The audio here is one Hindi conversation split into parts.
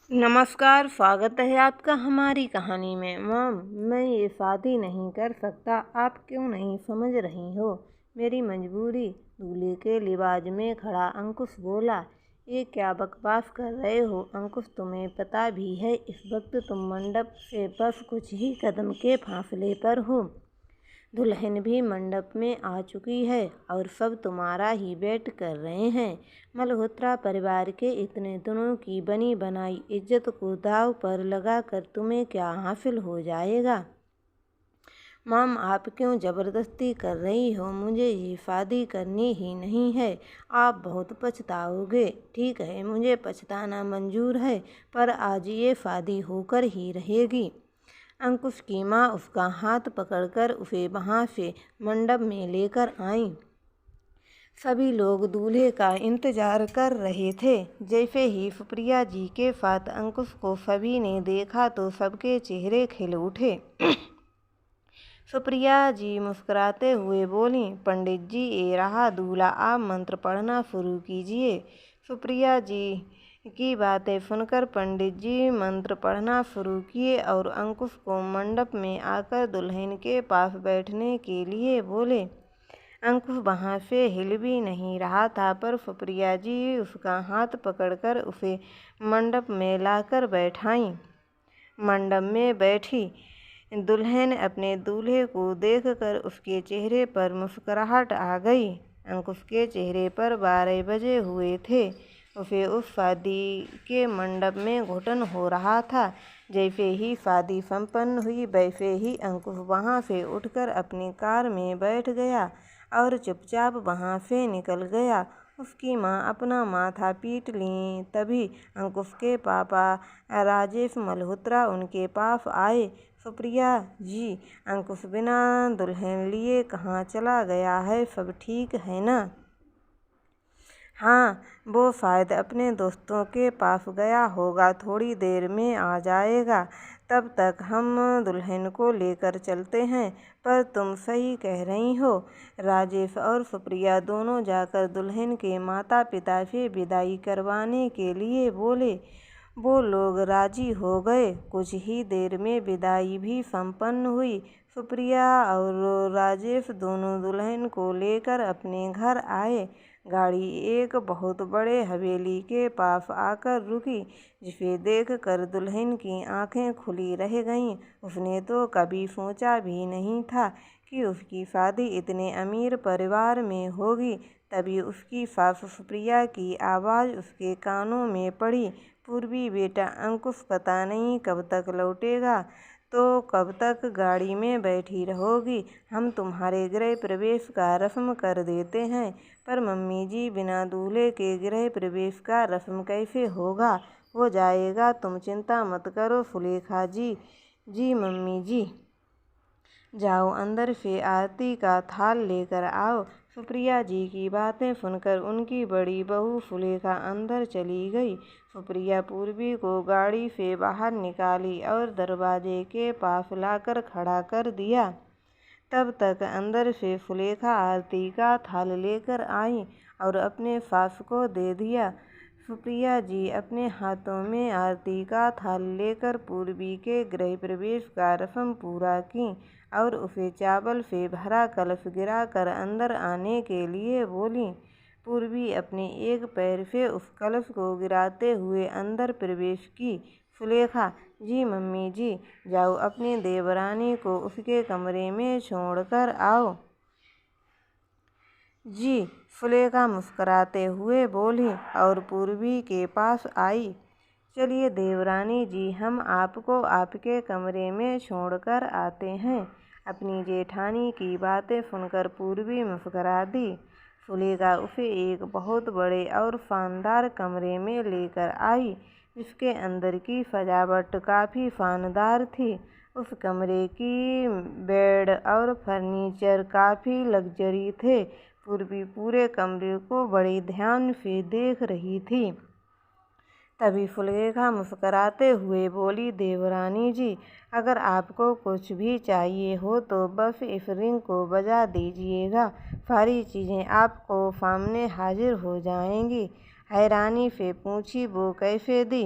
नमस्कार, स्वागत है आपका हमारी कहानी में। मॉम, मैं ये शादी नहीं कर सकता। आप क्यों नहीं समझ रही हो मेरी मजबूरी? दूल्हे के लिबाज में खड़ा अंकुश बोला। ये क्या बकवास कर रहे हो अंकुश? तुम्हें पता भी है इस वक्त तुम मंडप से बस कुछ ही कदम के फासले पर हो। दुल्हन भी मंडप में आ चुकी है और सब तुम्हारा ही वेट कर रहे हैं। मल्होत्रा परिवार के इतने दिनों की बनी बनाई इज्जत को दांव पर लगाकर तुम्हें क्या हासिल हो जाएगा? मॉम, आप क्यों ज़बरदस्ती कर रही हो? मुझे ये शादी करनी ही नहीं है। आप बहुत पछताओगे। ठीक है, मुझे पछताना मंजूर है, पर आज ये शादी होकर ही रहेगी। अंकुश की माँ उसका हाथ पकड़कर उसे वहाँ से मंडप में लेकर आईं। सभी लोग दूल्हे का इंतजार कर रहे थे। जैसे ही सुप्रिया जी के साथ अंकुश को सभी ने देखा तो सबके चेहरे खिल उठे। सुप्रिया जी मुस्कुराते हुए बोली, पंडित जी, ये रहा दूल्हा, आप मंत्र पढ़ना शुरू कीजिए। सुप्रिया जी की बातें सुनकर पंडित जी मंत्र पढ़ना शुरू किए और अंकुश को मंडप में आकर दुल्हन के पास बैठने के लिए बोले। अंकुश वहाँ से हिल भी नहीं रहा था, पर सुप्रिया जी उसका हाथ पकड़कर उसे मंडप में लाकर बैठाईं। मंडप में बैठी दुल्हन अपने दूल्हे को देखकर उसके चेहरे पर मुस्कुराहट आ गई। अंकुश के चेहरे पर 12 बजे हुए थे। उसे उस शादी के मंडप में घुटन हो रहा था। जैसे ही शादी संपन्न हुई वैसे ही अंकुश वहाँ से उठकर अपनी कार में बैठ गया और चुपचाप वहाँ से निकल गया। उसकी माँ अपना माथा पीट ली। तभी अंकुश के पापा राजेश मल्होत्रा उनके पास आए। सुप्रिया जी, अंकुश बिना दुल्हन लिए कहाँ चला गया है? सब ठीक है ना? हाँ, वो शायद अपने दोस्तों के पास गया होगा, थोड़ी देर में आ जाएगा। तब तक हम दुल्हन को लेकर चलते हैं। पर तुम सही कह रही हो। राजेश और सुप्रिया दोनों जाकर दुल्हन के माता पिता से विदाई करवाने के लिए बोले। वो लोग राजी हो गए। कुछ ही देर में विदाई भी संपन्न हुई। सुप्रिया और राजेश दोनों दुल्हन को लेकर अपने घर आए। गाड़ी एक बहुत बड़े हवेली के पास आकर रुकी, जिसे देखकर दुल्हन की आंखें खुली रह गईं। उसने तो कभी सोचा भी नहीं था कि उसकी शादी इतने अमीर परिवार में होगी। तभी उसकी सास सुप्रिया की आवाज़ उसके कानों में पड़ी, पूर्वी बेटा, अंकुश पता नहीं कब तक लौटेगा, तो कब तक गाड़ी में बैठी रहोगी? हम तुम्हारे गृह प्रवेश का रस्म कर देते हैं। पर मम्मी जी, बिना दूल्हे के गृह प्रवेश का रस्म कैसे होगा? हो जाएगा, तुम चिंता मत करो सुलेखा जी। जी मम्मी जी। जाओ अंदर से आरती का थाल लेकर आओ। सुप्रिया जी की बातें सुनकर उनकी बड़ी बहू सुलेखा अंदर चली गई। सुप्रिया पूर्वी को गाड़ी से बाहर निकाली और दरवाजे के पास लाकर खड़ा कर दिया। तब तक अंदर से सुलेखा आरती का थाल लेकर आई और अपने सास को दे दिया। सुप्रिया जी अपने हाथों में आरती का थाल लेकर पूर्वी के गृह प्रवेश का रस्म पूरा की और उसे चावल से भरा कलश गिराकर अंदर आने के लिए बोली। पूर्वी अपने एक पैर से उस कलश को गिराते हुए अंदर प्रवेश की। सुलेखा जी मम्मी जी, जाओ अपनी देवरानी को उसके कमरे में छोड़कर आओ। जी, सुलेखा मुस्कुराते हुए बोली और पूर्वी के पास आई। चलिए देवरानी जी, हम आपको आपके कमरे में छोड़कर आते हैं। अपनी जेठानी की बातें सुनकर पूर्वी मुस्कुरा दी। सुलेखा उसे एक बहुत बड़े और शानदार कमरे में लेकर आई, जिसके अंदर की सजावट काफ़ी शानदार थी। उस कमरे की बेड और फर्नीचर काफ़ी लग्जरी थे। पूर्वी पूरे कमरे को बड़े ध्यान से देख रही थी। तभी सुलेखा मुस्कुराते हुए बोली, देवरानी जी, अगर आपको कुछ भी चाहिए हो तो बस इस रिंग को बजा दीजिएगा, सारी चीज़ें आपको सामने हाजिर हो जाएंगी। हैरानी से पूछी, वो कैसे दी?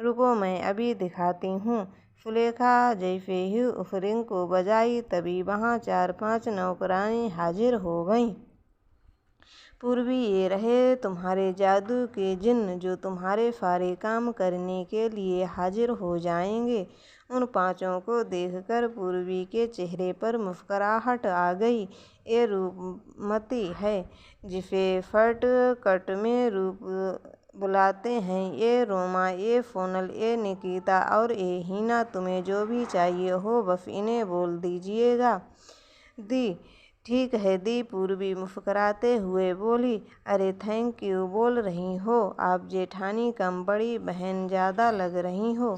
रुको मैं अभी दिखाती हूँ। सुलेखा जैसे ही उस रिंग को बजाई तभी वहाँ 4-5 नौकरानी हाजिर हो गईं। पूर्वी ये रहे तुम्हारे जादू के जिन्न जो तुम्हारे सारे काम करने के लिए हाजिर हो जाएंगे। उन पांचों को देखकर पूर्वी के चेहरे पर मुस्कुराहट आ गई। ये रूपमती है जिसे फट कट में रूप बुलाते हैं। ये रोमा, ये सोनल, ये निकिता और ये हीना, तुम्हें जो भी चाहिए हो बस इन्हें बोल दीजिएगा। दी ठीक है दी, पूर्वी मुस्कुराते हुए बोली। अरे थैंक यू बोल रही हो, आप जेठानी कम बड़ी बहन ज़्यादा लग रही हो।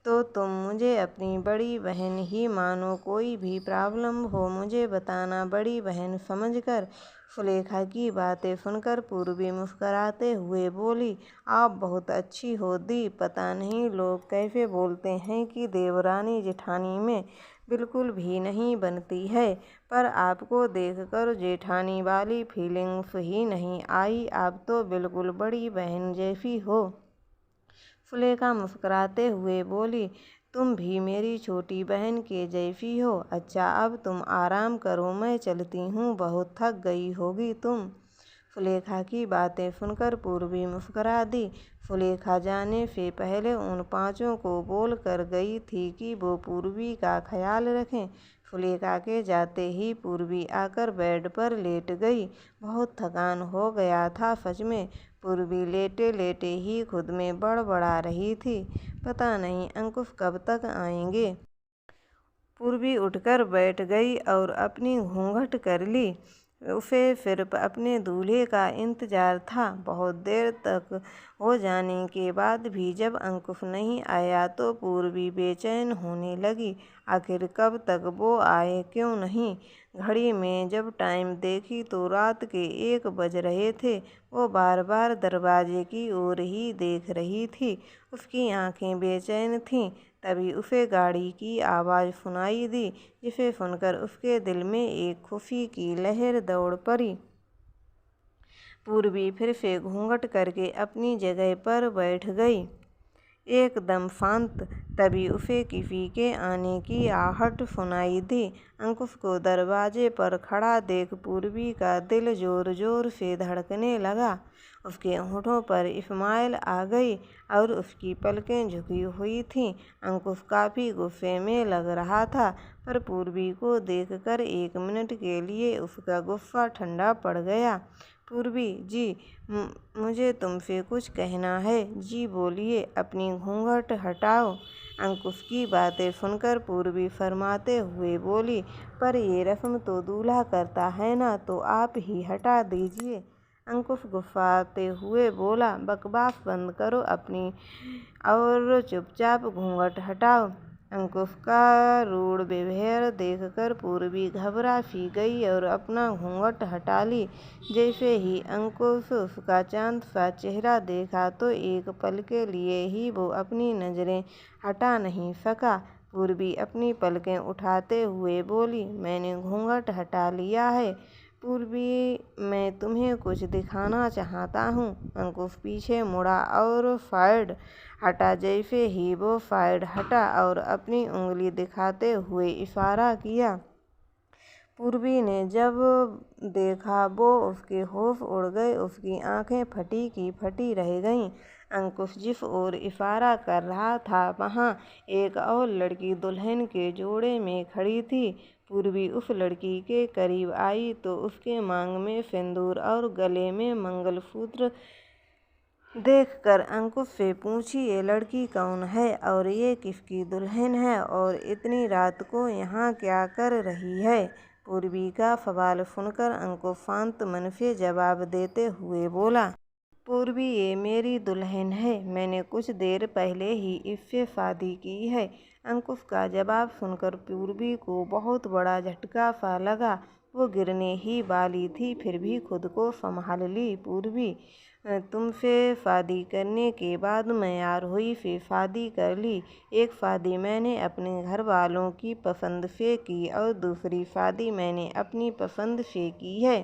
तो तुम मुझे अपनी बड़ी बहन ही मानो, कोई भी प्रॉब्लम हो मुझे बताना बड़ी बहन समझकर। सुलेखा की बातें सुनकर पूर्वी मुस्कुराते हुए बोली, आप बहुत अच्छी हो दी। पता नहीं लोग कैसे बोलते हैं कि देवरानी जेठानी में बिल्कुल भी नहीं बनती है, पर आपको देखकर जेठानी वाली फीलिंग्स ही नहीं आई। आप तो बिल्कुल बड़ी बहन जैसी हो। सुलेखा मुस्कुराते हुए बोली, तुम भी मेरी छोटी बहन के जैसी हो। अच्छा अब तुम आराम करो, मैं चलती हूँ, बहुत थक गई होगी तुम। सुलेखा की बातें सुनकर पूर्वी मुस्कुरा दी। सुलेखा जाने से पहले उन पांचों को बोल कर गई थी कि वो पूर्वी का ख्याल रखें। सुलेखा के जाते ही पूर्वी आकर बेड पर लेट गई। बहुत थकान हो गया था सच में। पूर्वी लेटे लेटे ही खुद में बड़बड़ा रही थी, पता नहीं अंकुश कब तक आएंगे। पूर्वी उठकर बैठ गई और अपनी घूंघट कर ली। उसे सिर्फ अपने दूल्हे का इंतजार था। बहुत देर तक हो जाने के बाद भी जब अंकुश नहीं आया तो पूर्वी बेचैन होने लगी। आखिर कब तक वो आए, क्यों नहीं। घड़ी में जब टाइम देखी तो रात के 1 बज रहे थे। वो बार बार दरवाजे की ओर ही देख रही थी। उसकी आंखें बेचैन थीं। तभी उसे गाड़ी की आवाज़ सुनाई दी, जिसे सुनकर उसके दिल में एक खुशी की लहर दौड़ पड़ी। पूर्वी फिर से घूंघट करके अपनी जगह पर बैठ गई, एकदम शांत। तभी उसे किसी के आने की आहट सुनाई दी। अंकुश को दरवाजे पर खड़ा देख पूर्वी का दिल जोर जोर से धड़कने लगा। उसके होठों पर स्माइल आ गई और उसकी पलकें झुकी हुई थीं। अंकुश काफ़ी गुस्से में लग रहा था, पर पूर्वी को देखकर 1 मिनट के लिए उसका गुस्सा ठंडा पड़ गया। पूर्वी जी, मुझे तुमसे कुछ कहना है। जी बोलिए, अपनी घूंघट हटाओ। अंकुश की बातें सुनकर पूर्वी फरमाते हुए बोली, पर ये रस्म तो दूल्हा करता है ना, तो आप ही हटा दीजिए। अंकुश गुस्साते हुए बोला, बकवास बंद करो अपनी और चुपचाप घूंघट हटाओ। अंकुश का रूढ़ व्यवहार देखकर पूर्वी घबरा सी गई और अपना घूंघट हटा ली। जैसे ही अंकुश उसका चांद सा चेहरा देखा तो एक पल के लिए ही वो अपनी नज़रें हटा नहीं सका। पूर्वी अपनी पलकें उठाते हुए बोली, मैंने घूंघट हटा लिया है पूर्वी, मैं तुम्हें कुछ दिखाना चाहता हूँ। अंकुश पीछे मुड़ा और साइड हटा। जैसे ही वो साइड हटा और अपनी उंगली दिखाते हुए इशारा किया, पूर्वी ने जब देखा वो उसके होश उड़ गए। उसकी आंखें फटी की फटी रह गईं। अंकुश जिस ओर इशारा कर रहा था वहाँ एक और लड़की दुल्हन के जोड़े में खड़ी थी। पूर्वी उस लड़की के करीब आई तो उसके मांग में सिंदूर और गले में मंगलसूत्र देखकर अंकुश से पूछी, ये लड़की कौन है और ये किसकी दुल्हन है और इतनी रात को यहाँ क्या कर रही है। पूर्वी का सवाल सुनकर अंकुश शांत मन से जवाब देते हुए बोला, पूर्वी ये मेरी दुल्हन है, मैंने कुछ देर पहले ही इससे शादी की है। अंकुश का जवाब सुनकर पूर्वी को बहुत बड़ा झटका सा लगा। वो गिरने ही वाली थी, फिर भी खुद को संभाल ली। पूर्वी, तुमसे शादी करने के बाद मैं आरोही से शादी कर ली। एक शादी मैंने अपने घर वालों की पसंद से की और दूसरी शादी मैंने अपनी पसंद से की है।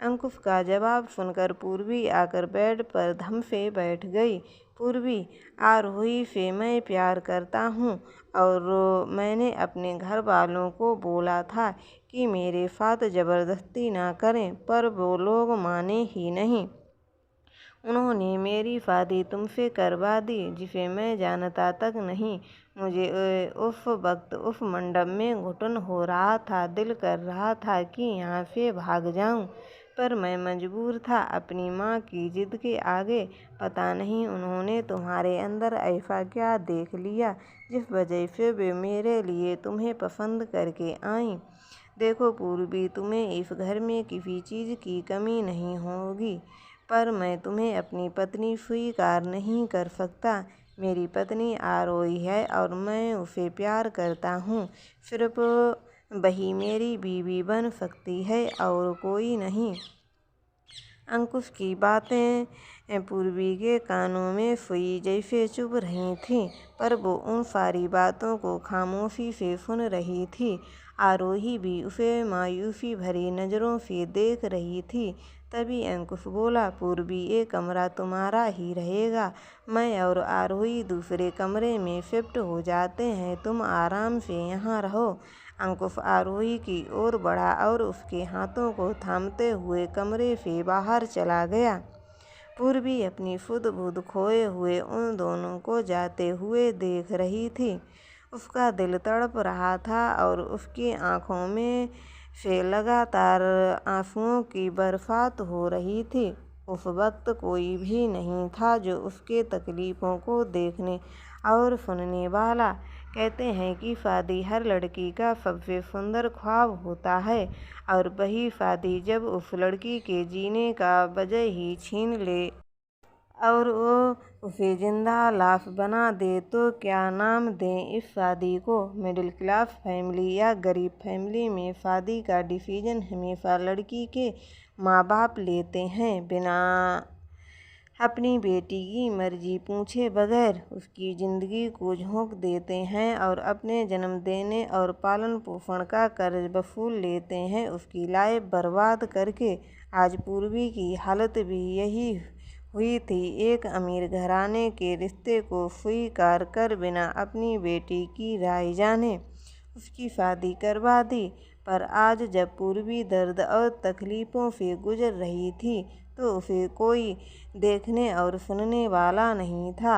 अंकुश का जवाब सुनकर पूर्वी आकर बेड पर धम से बैठ गई। पूर्वी, आरोही से मैं प्यार करता हूँ और मैंने अपने घर वालों को बोला था कि मेरे साथ ज़बरदस्ती ना करें, पर वो लोग माने ही नहीं। उन्होंने मेरी शादी तुमसे करवा दी, जिसे मैं जानता तक नहीं। मुझे उस वक्त उस मंडप में घुटन हो रहा था, दिल कर रहा था कि यहाँ से भाग जाऊँ, पर मैं मजबूर था अपनी माँ की जिद के आगे। पता नहीं उन्होंने तुम्हारे अंदर ऐसा क्या देख लिया जिस वजह से वे मेरे लिए तुम्हें पसंद करके आईं। देखो पूर्वी, तुम्हें इस घर में किसी चीज़ की कमी नहीं होगी, पर मैं तुम्हें अपनी पत्नी स्वीकार नहीं कर सकता। मेरी पत्नी आरोही है और मैं उसे प्यार करता हूँ। सिर्फ वही मेरी बीवी बन सकती है और कोई नहीं। अंकुश की बातें पूर्वी के कानों में सुई जैसे चुभ रही थीं, पर वो उन सारी बातों को खामोशी से सुन रही थी। आरोही भी उसे मायूसी भरी नज़रों से देख रही थी। तभी अंकुश बोला, पूर्वी, ये कमरा तुम्हारा ही रहेगा। मैं और आरोही दूसरे कमरे में शिफ्ट हो जाते हैं, तुम आराम से यहाँ रहो। अंकुश आरोही की ओर बढ़ा और उसके हाथों को थामते हुए कमरे से बाहर चला गया। पूर्वी अपनी सुध बुध खोए हुए उन दोनों को जाते हुए देख रही थी। उसका दिल तड़प रहा था और उसकी आंखों में से लगातार आंसुओं की बरसात हो रही थी। उस वक्त कोई भी नहीं था जो उसके तकलीफ़ों को देखने और सुनने वाला। कहते हैं कि शादी हर लड़की का सबसे सुंदर ख्वाब होता है, और वही शादी जब उस लड़की के जीने का वजह ही छीन ले और वो उसे जिंदा लाश बना दे, तो क्या नाम दें इस शादी को। मिडिल क्लास फैमिली या गरीब फैमिली में शादी का डिसीजन हमेशा लड़की के माँ बाप लेते हैं, बिना अपनी बेटी की मर्जी पूछे बगैर उसकी ज़िंदगी को झोंक देते हैं और अपने जन्म देने और पालन पोषण का कर्ज वसूल लेते हैं, उसकी लाइफ बर्बाद करके। आज पूर्वी की हालत भी यही हुई थी। एक अमीर घराने के रिश्ते को स्वीकार कर बिना अपनी बेटी की राय जाने उसकी शादी करवा दी। पर आज जब पूर्वी दर्द और तकलीफ़ों से गुजर रही थी, तो उसे कोई देखने और सुनने वाला नहीं था।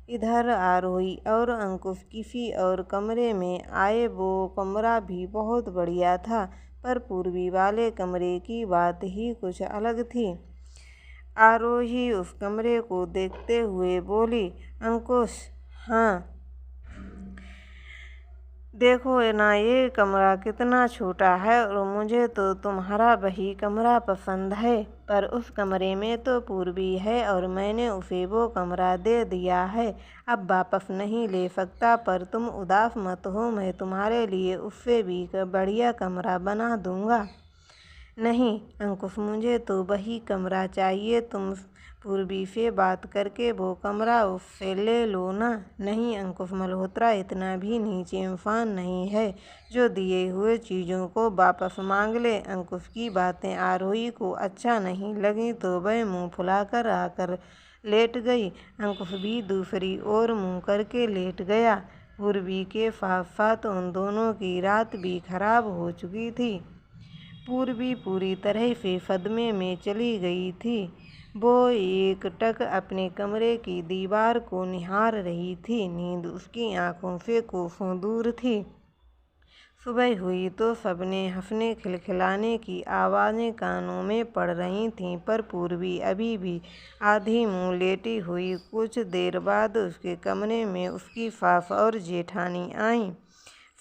इधर आरोही और अंकुश किसी और कमरे में आए। वो कमरा भी बहुत बढ़िया था, पर पूर्वी वाले कमरे की बात ही कुछ अलग थी। आरोही उस कमरे को देखते हुए बोली, अंकुश, हाँ देखो ना, ये कमरा कितना छोटा है और मुझे तो तुम्हारा वही कमरा पसंद है, पर उस कमरे में तो पूर्वी है और मैंने उसे वो कमरा दे दिया है, अब वापस नहीं ले सकता। पर तुम उदास मत हो, मैं तुम्हारे लिए उससे भी बढ़िया कमरा बना दूंगा। नहीं अंकुश, मुझे तो वही कमरा चाहिए। तुम पूर्वी से बात करके वो कमरा उससे ले लो ना। नहीं अंकुश मल्होत्रा इतना भी नीचे इंसान नहीं है जो दिए हुए चीज़ों को वापस मांग ले। अंकुश की बातें आरोही को अच्छा नहीं लगी तो वह मुंह फुलाकर आकर लेट गई। अंकुश भी दूसरी ओर मुंह करके लेट गया। पूर्वी के साथ साथ उन दोनों की रात भी खराब हो चुकी थी। पूर्वी पूरी तरह से सदमे में चली गई थी। वो एकटक अपने कमरे की दीवार को निहार रही थी। नींद उसकी आंखों से कोसों दूर थी। सुबह हुई तो सबने हंसने खिलखिलाने की आवाज़ें कानों में पड़ रही थीं, पर पूर्वी अभी भी आधी मुँह लेटी हुई। कुछ देर बाद उसके कमरे में उसकी सास और जेठानी आईं।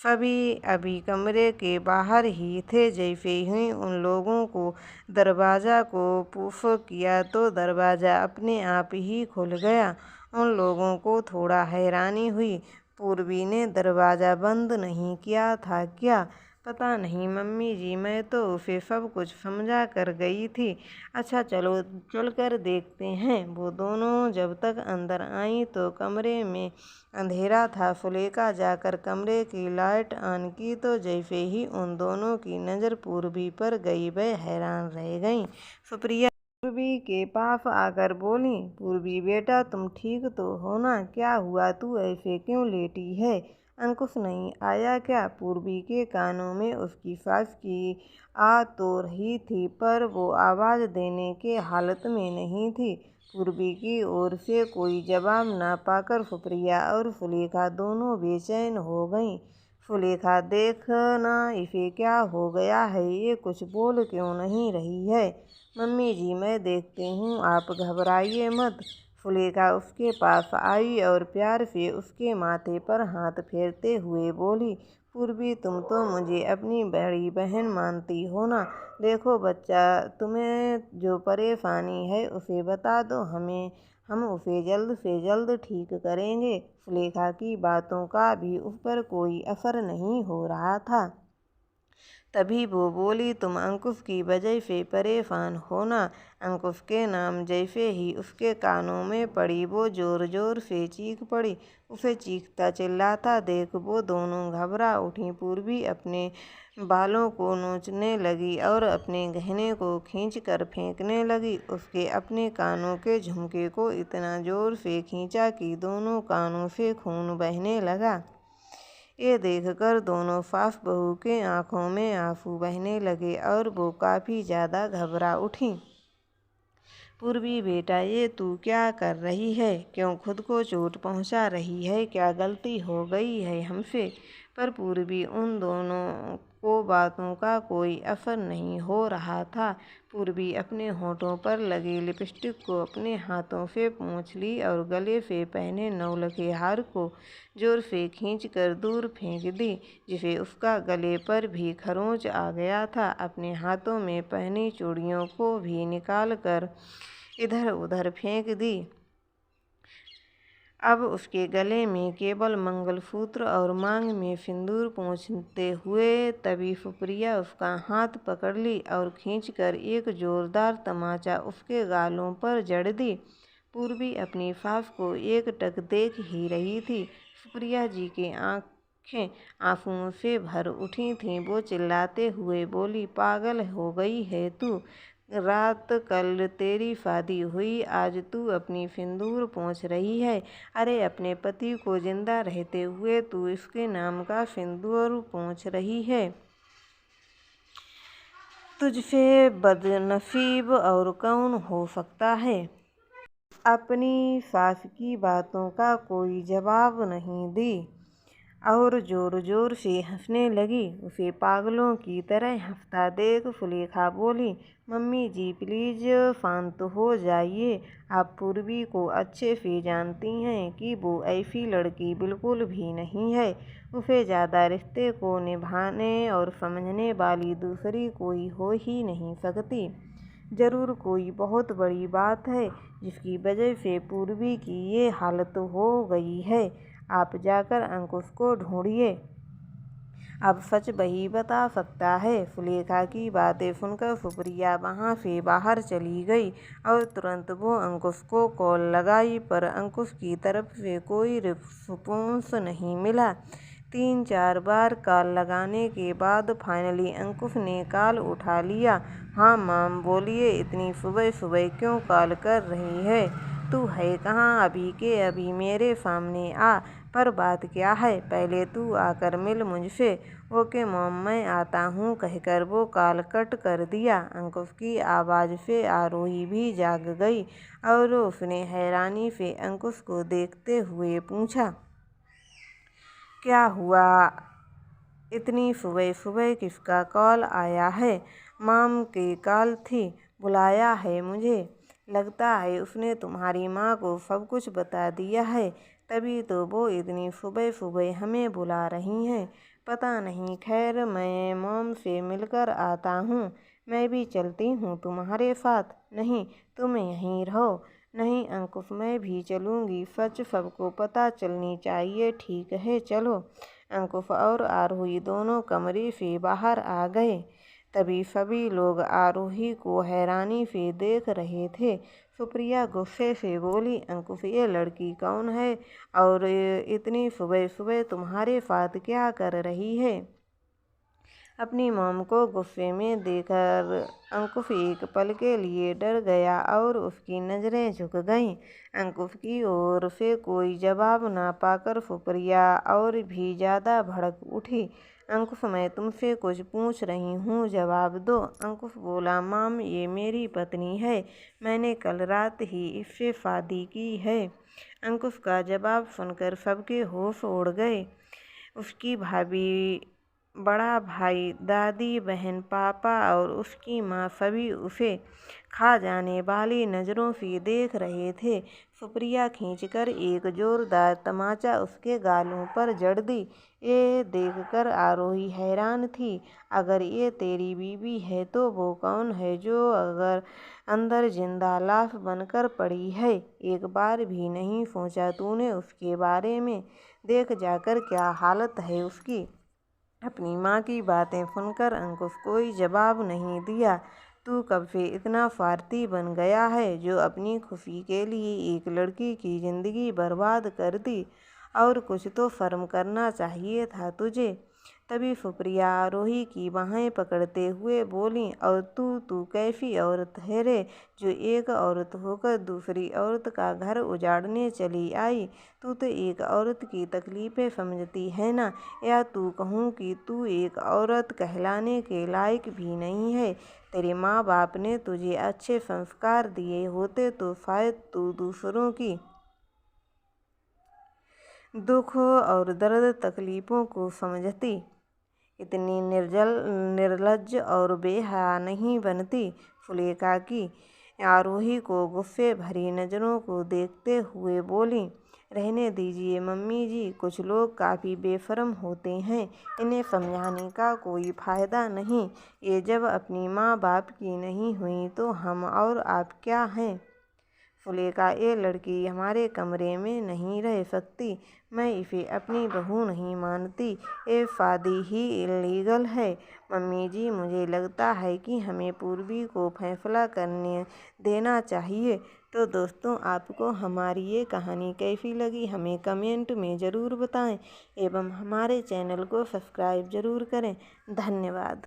सभी अभी कमरे के बाहर ही थे। जैसे ही उन लोगों को दरवाज़ा को पुश किया तो दरवाज़ा अपने आप ही खुल गया। उन लोगों को थोड़ा हैरानी हुई। पूर्वी ने दरवाज़ा बंद नहीं किया था क्या? पता नहीं मम्मी जी, मैं तो उसे सब कुछ समझा कर गई थी। अच्छा चलो चल कर देखते हैं। वो दोनों जब तक अंदर आईं तो कमरे में अंधेरा था। सुलेखा जाकर कमरे की लाइट ऑन की तो जैसे ही उन दोनों की नज़र पूर्वी पर गई, वह हैरान रह गईं। सुप्रिया पूर्वी के पास आकर बोली, पूर्वी बेटा तुम ठीक तो हो ना? क्या हुआ, तू ऐसे क्यों लेटी है? अंकुश नहीं आया क्या? पूर्वी के कानों में उसकी सास की आ तो रही थी, पर वो आवाज़ देने के हालत में नहीं थी। पूर्वी की ओर से कोई जवाब ना पाकर सुप्रिया और सुलेखा दोनों बेचैन हो गईं। सुलेखा, देखना इसे क्या हो गया है, ये कुछ बोल क्यों नहीं रही है? मम्मी जी मैं देखती हूँ, आप घबराइए मत। सुलेखा उसके पास आई और प्यार से उसके माथे पर हाथ फेरते हुए बोली, पूर्वी तुम तो मुझे अपनी बड़ी बहन मानती हो ना? देखो बच्चा, तुम्हें जो परेशानी है उसे बता दो हमें, हम उसे जल्द से जल्द ठीक करेंगे। सुलेखा की बातों का भी उस पर कोई असर नहीं हो रहा था। तभी वो बोली, तुम अंकुश की वजह से परेशान हो ना? अंकुश के नाम जैसे ही उसके कानों में पड़ी वो जोर जोर से चीख पड़ी। उसे चीखता चिल्लाता देख वो दोनों घबरा उठी। पूर्वी अपने बालों को नोचने लगी और अपने गहने को खींच कर फेंकने लगी। उसके अपने कानों के झुमके को इतना जोर से खींचा कि दोनों कानों से खून बहने लगा। ये देखकर दोनों सास बहू के आंखों में आंसू बहने लगे और वो काफ़ी ज़्यादा घबरा उठी। पूर्वी बेटा, ये तू क्या कर रही है? क्यों खुद को चोट पहुंचा रही है? क्या गलती हो गई है हमसे? पर पूर्वी उन दोनों को बातों का कोई असर नहीं हो रहा था। पूर्वी अपने होठों पर लगी लिपस्टिक को अपने हाथों से पोंछ ली और गले से पहने नौलखे हार को जोर से खींचकर दूर फेंक दी, जिसे उसका गले पर भी खरोंच आ गया था। अपने हाथों में पहनी चूड़ियों को भी निकाल कर इधर उधर फेंक दी। अब उसके गले में केवल मंगलसूत्र और मांग में सिंदूर पोंछते हुए। तभी सुप्रिया उसका हाथ पकड़ ली और खींचकर एक जोरदार तमाचा उसके गालों पर जड़ दी। पूर्वी अपनी सास को एकटक देख ही रही थी। सुप्रिया जी की आंखें आंसुओं से भर उठी थीं। वो चिल्लाते हुए बोली, पागल हो गई है तू? रात कल तेरी शादी हुई, आज तू अपनी सिंदूर पोंछ रही है? अरे अपने पति को जिंदा रहते हुए तू इसके नाम का सिंदूर पोंछ रही है? तुझसे बदनसीब और कौन हो सकता है? अपनी सास की बातों का कोई जवाब नहीं दी और जोर जोर से हंसने लगी। उसे पागलों की तरह हंसता देख सुलेखा बोली, मम्मी जी प्लीज शांत हो जाइए। आप पूर्वी को अच्छे से जानती हैं कि वो ऐसी लड़की बिल्कुल भी नहीं है। उसे ज़्यादा रिश्ते को निभाने और समझने वाली दूसरी कोई हो ही नहीं सकती। ज़रूर कोई बहुत बड़ी बात है जिसकी वजह से पूर्वी की ये हालत हो गई है। आप जाकर अंकुश को ढूंढिए, अब सच वही बता सकता है। सुलेखा की बातें सुनकर सुप्रिया वहाँ से बाहर चली गई और तुरंत वो अंकुश को कॉल लगाई, पर अंकुश की तरफ से कोई रिस्पॉन्स नहीं मिला। 3-4 बार कॉल लगाने के बाद फाइनली अंकुश ने कॉल उठा लिया। हाँ माम बोलिए, इतनी सुबह सुबह क्यों कॉल कर रही है? तू है कहाँ? अभी के अभी मेरे सामने आ। पर बात क्या है, पहले तू आकर मिल मुझसे। ओके मॉम, मैं आता हूँ कहकर वो कॉल कट कर दिया। अंकुश की आवाज़ से आरोही भी जाग गई और उसने हैरानी से अंकुश को देखते हुए पूछा, क्या हुआ? इतनी सुबह सुबह किसका कॉल आया है? माम की कॉल थी, बुलाया है मुझे। लगता है उसने तुम्हारी माँ को सब कुछ बता दिया है, तभी तो वो इतनी सुबह सुबह हमें बुला रही हैं। पता नहीं, खैर मैं मॉम से मिलकर आता हूँ। मैं भी चलती हूँ तुम्हारे साथ। नहीं, तुम यहीं रहो। नहीं अंकुश, मैं भी चलूँगी। सच सबको पता चलनी चाहिए, ठीक है चलो। अंकुश और आरोही दोनों कमरे से बाहर आ गए। तभी सभी लोग आरोही को हैरानी से देख रहे थे। सुप्रिया गुस्से से बोली, अंकुश ये लड़की कौन है और इतनी सुबह सुबह तुम्हारे साथ क्या कर रही है? अपनी मॉम को गुस्से में देखकर अंकुश एक पल के लिए डर गया और उसकी नज़रें झुक गईं। अंकुश की ओर से कोई जवाब ना पाकर सुप्रिया और भी ज़्यादा भड़क उठी। अंकुश, मैं तुमसे कुछ पूछ रही हूँ, जवाब दो। अंकुश बोला, मॉम, ये मेरी पत्नी है, मैंने कल रात ही इससे शादी की है। अंकुश का जवाब सुनकर सबके होश उड़ गए। उसकी भाभी, बड़ा भाई, दादी, बहन, पापा और उसकी माँ सभी उसे खा जाने वाली नज़रों से देख रहे थे। सुप्रिया खींचकर एक जोरदार तमाचा उसके गालों पर जड़ दी। ये देखकर आरोही हैरान थी। अगर ये तेरी बीवी है तो वो कौन है जो अगर अंदर जिंदा लाश बनकर पड़ी है? एक बार भी नहीं सोचा तूने उसके बारे में? देख जाकर क्या हालत है उसकी। अपनी माँ की बातें सुनकर अंकुश कोई जवाब नहीं दिया। तू कब से इतना स्वार्थी बन गया है जो अपनी खुशी के लिए एक लड़की की ज़िंदगी बर्बाद कर दी? और कुछ तो शर्म करना चाहिए था तुझे। तभी सुप्रिया आरोही की बाहें पकड़ते हुए बोली, और तू कैसी औरत है रे, जो एक औरत होकर दूसरी औरत का घर उजाड़ने चली आई? तू तो एक औरत की तकलीफ़ें समझती है ना? या तू कहूँ कि तू एक औरत कहलाने के लायक भी नहीं है। तेरे माँ बाप ने तुझे अच्छे संस्कार दिए होते तो शायद तू दूसरों की दुख और दर्द तकलीफ़ों को समझती, इतनी निर्लज्ज और बेहया नहीं बनती। सुलेखा की आरोही को गुस्से भरी नज़रों को देखते हुए बोली, रहने दीजिए मम्मी जी, कुछ लोग काफ़ी बेशर्म होते हैं, इन्हें समझाने का कोई फ़ायदा नहीं। ये जब अपनी माँ बाप की नहीं हुई तो हम और आप क्या हैं? सुलेखा, ये लड़की हमारे कमरे में नहीं रह सकती। मैं इसे अपनी बहू नहीं मानती। ये शादी ही इलीगल है। मम्मी जी, मुझे लगता है कि हमें पूर्वी को फैसला करने देना चाहिए। तो दोस्तों, आपको हमारी ये कहानी कैसी लगी हमें कमेंट में ज़रूर बताएं एवं हमारे चैनल को सब्सक्राइब ज़रूर करें। धन्यवाद।